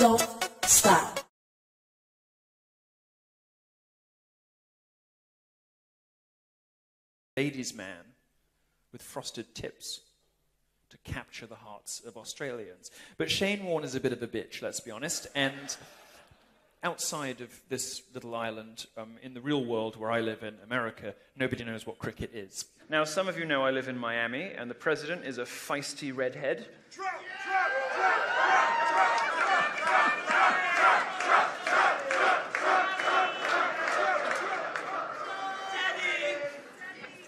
don't stop. Ladies' man with frosted tips to capture the hearts of Australians. But Shane Warne is a bit of a bitch, let's be honest, and outside of this little island, in the real world where I live in America, nobody knows what cricket is. Now, some of you know I live in Miami, and the president is a feisty redhead.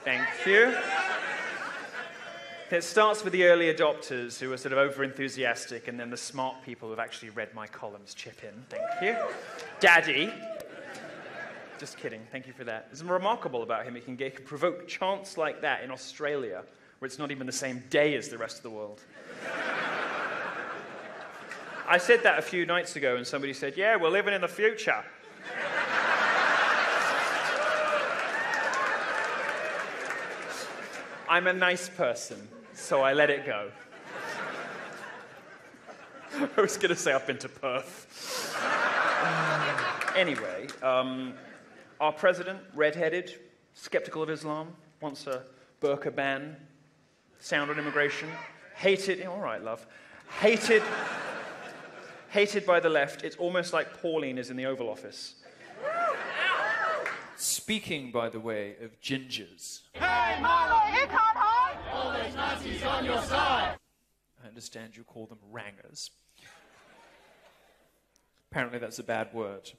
Thank you. It starts with the early adopters who are sort of over-enthusiastic, and then the smart people who've actually read my columns chip in. Thank you. Daddy. Just kidding. Thank you for that. It's remarkable about him. He can provoke chants like that in Australia, where it's not even the same day as the rest of the world. I said that a few nights ago, and somebody said, yeah, we're living in the future. I'm a nice person, so I let it go. I was going to say I've been to Perth. Anyway, our president, red-headed, skeptical of Islam, wants a burqa ban, sound on immigration, hated, all right, love, hated by the left. It's almost like Pauline is in the Oval Office. Speaking, by the way, of gingers. Hey, Milo, you can't hide! All those Nazis on your side! I understand you call them rangers. Apparently that's a bad word.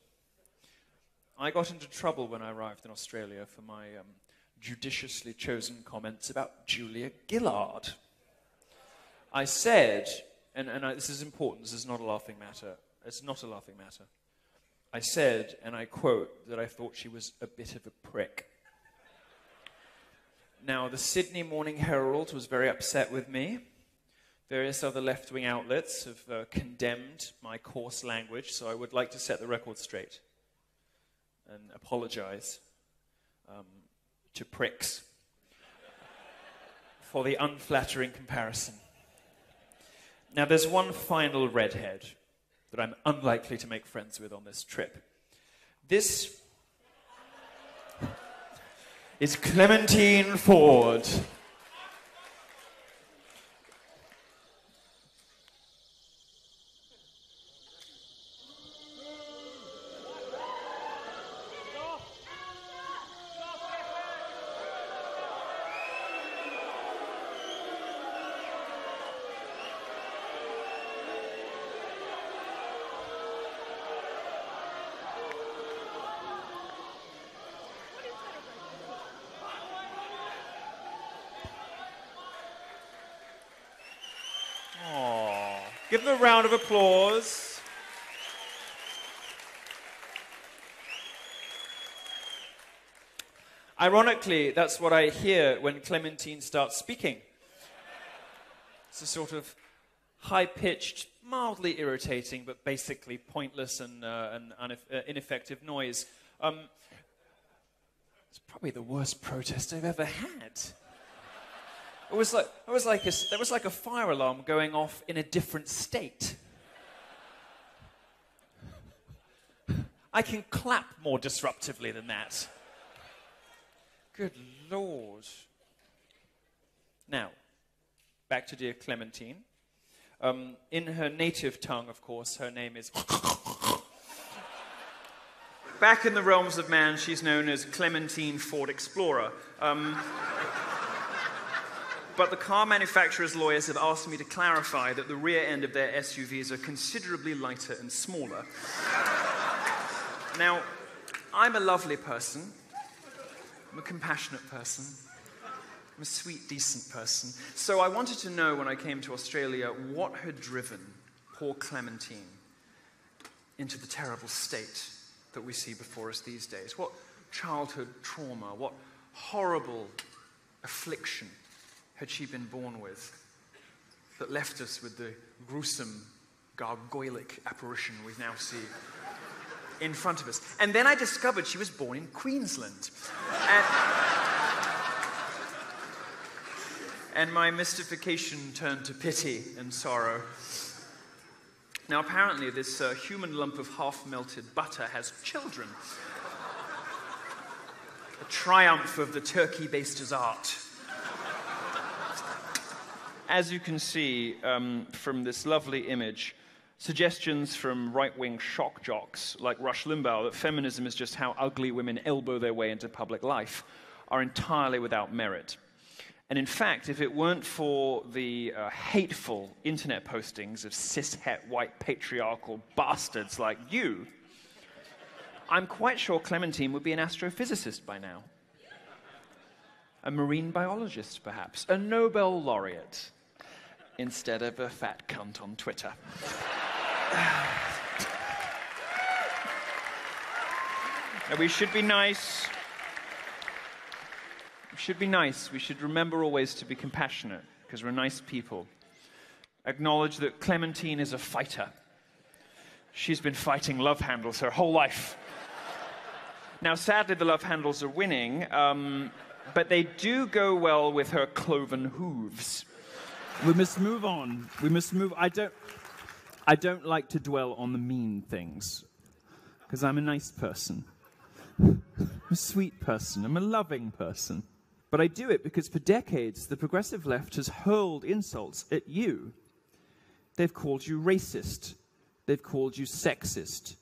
I got into trouble when I arrived in Australia for my judiciously chosen comments about Julia Gillard. I said, this is important, this is not a laughing matter. It's not a laughing matter. I said, and I quote, that I thought she was a bit of a prick. Now, the Sydney Morning Herald was very upset with me. Various other left-wing outlets have condemned my coarse language, so I would like to set the record straight and apologize to pricks for the unflattering comparison. Now, there's one final redhead that I'm unlikely to make friends with on this trip. This is Clementine Ford. Give them a round of applause. Ironically, that's what I hear when Clementine starts speaking. It's a sort of high-pitched, mildly irritating, but basically pointless and ineffective noise. It's probably the worst protest I've ever had. It was like a fire alarm going off in a different state. I can clap more disruptively than that. Good Lord. Now, back to dear Clementine. In her native tongue, of course, her name is... Back in the realms of man, she's known as Clementine Ford Explorer. But the car manufacturer's lawyers have asked me to clarify that the rear end of their SUVs are considerably lighter and smaller. Now, I'm a lovely person. I'm a compassionate person. I'm a sweet, decent person. So I wanted to know when I came to Australia what had driven poor Clementine into the terrible state that we see before us these days. What childhood trauma, what horrible affliction had she been born with that left us with the gruesome, gargoylic apparition we now see in front of us. And then I discovered she was born in Queensland. And my mystification turned to pity and sorrow. Now, apparently, this human lump of half-melted butter has children. A triumph of the turkey-baster's art. As you can see from this lovely image, suggestions from right-wing shock jocks like Rush Limbaugh that feminism is just how ugly women elbow their way into public life are entirely without merit. And in fact, if it weren't for the hateful internet postings of cis-het white patriarchal bastards like you, I'm quite sure Clementine would be an astrophysicist by now. A marine biologist, perhaps. A Nobel laureate, instead of a fat cunt on Twitter. Now, we should be nice. We should be nice. We should remember always to be compassionate, because we're nice people. Acknowledge that Clementine is a fighter. She's been fighting love handles her whole life. Now, sadly, the love handles are winning, but they do go well with her cloven hooves. We must move on. We must move. I don't like to dwell on the mean things, because I'm a nice person. I'm a sweet person. I'm a loving person. But I do it because for decades, the progressive left has hurled insults at you. They've called you racist. They've called you sexist.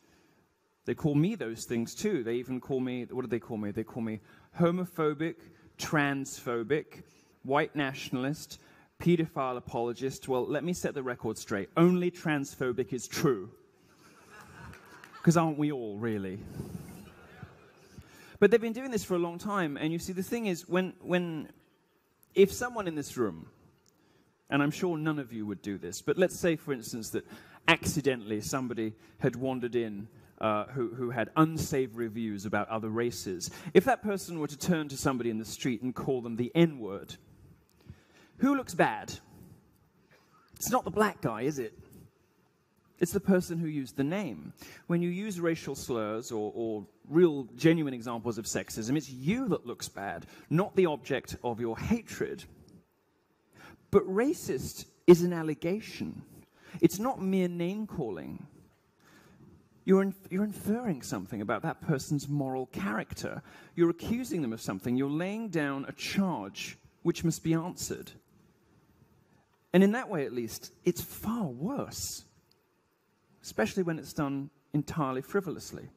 They call me those things too. They even call me, what do they call me? They call me homophobic, transphobic, white nationalist, pedophile apologist. Well, let me set the record straight. Only transphobic is true. Because aren't we all, really? But they've been doing this for a long time, and you see, the thing is, if someone in this room, and I'm sure none of you would do this, but let's say, for instance, that accidentally somebody had wandered in who had unsavory views about other races, if that person were to turn to somebody in the street and call them the N-word, who looks bad? It's not the black guy, is it? It's the person who used the name. When you use racial slurs or real, genuine examples of sexism, it's you that looks bad, not the object of your hatred. But racist is an allegation. It's not mere name-calling. You're inferring something about that person's moral character. You're accusing them of something. You're laying down a charge which must be answered. And in that way, at least, it's far worse. Especially when it's done entirely frivolously.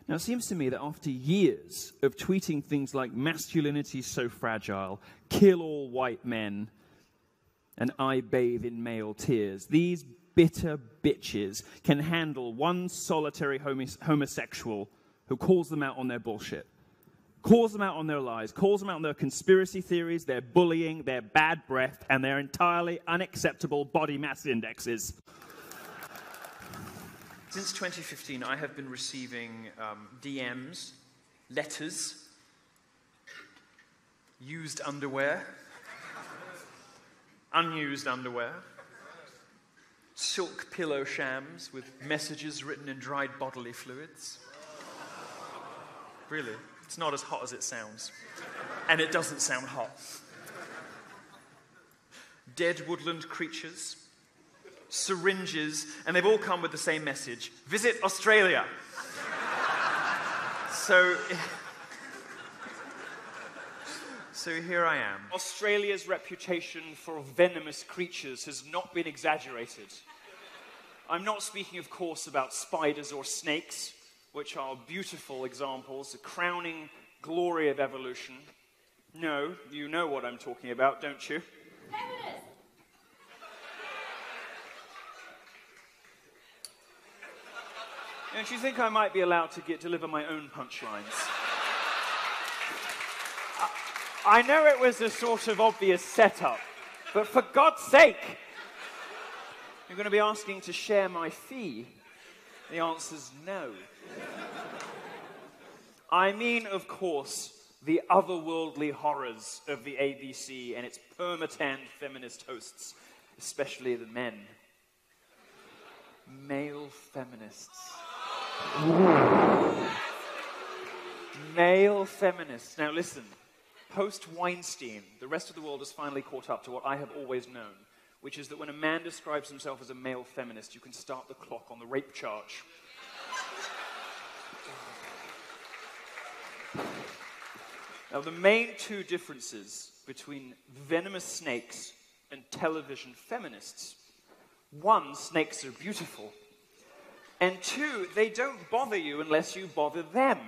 Now, it seems to me that after years of tweeting things like masculinity so fragile, kill all white men, and I bathe in male tears, these bitter bitches can handle one solitary homosexual who calls them out on their bullshit, calls them out on their lies, calls them out on their conspiracy theories, their bullying, their bad breath, and their entirely unacceptable body mass indexes. Since 2015, I have been receiving DMs, letters, used underwear, unused underwear, silk pillow shams with messages written in dried bodily fluids. Really, it's not as hot as it sounds. And it doesn't sound hot. Dead woodland creatures, syringes, and they've all come with the same message: visit Australia. So here I am. Australia's reputation for venomous creatures has not been exaggerated. I'm not speaking, of course, about spiders or snakes, which are beautiful examples, a crowning glory of evolution. No, you know what I'm talking about, don't you? Feminist! Don't you think I might be allowed to deliver my own punchlines? I know it was a sort of obvious setup, but for God's sake, you're going to be asking to share my fee. The answer's no. I mean, of course, the otherworldly horrors of the ABC and its permatanned feminist hosts, especially the men. Male feminists. Male feminists. Now listen, post-Weinstein, the rest of the world has finally caught up to what I have always known, which is that when a man describes himself as a male feminist, you can start the clock on the rape charge. Now, the main two differences between venomous snakes and television feminists: one, snakes are beautiful, and two, they don't bother you unless you bother them.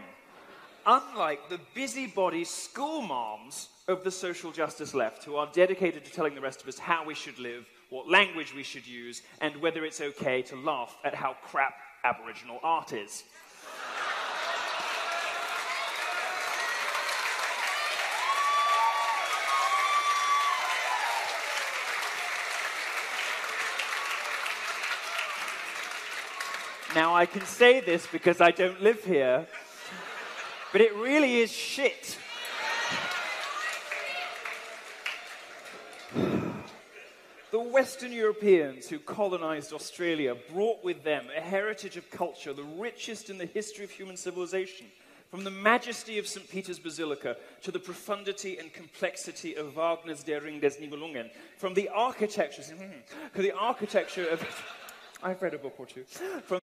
Unlike the busybody school moms of the social justice left, who are dedicated to telling the rest of us how we should live, what language we should use, and whether it's okay to laugh at how crap Aboriginal art is. Now, I can say this because I don't live here, but it really is shit. The Western Europeans who colonized Australia brought with them a heritage of culture, the richest in the history of human civilization, from the majesty of St. Peter's Basilica to the profundity and complexity of Wagner's Der Ring des Nibelungen, from the architecture to the architecture of... I've read a book or two. From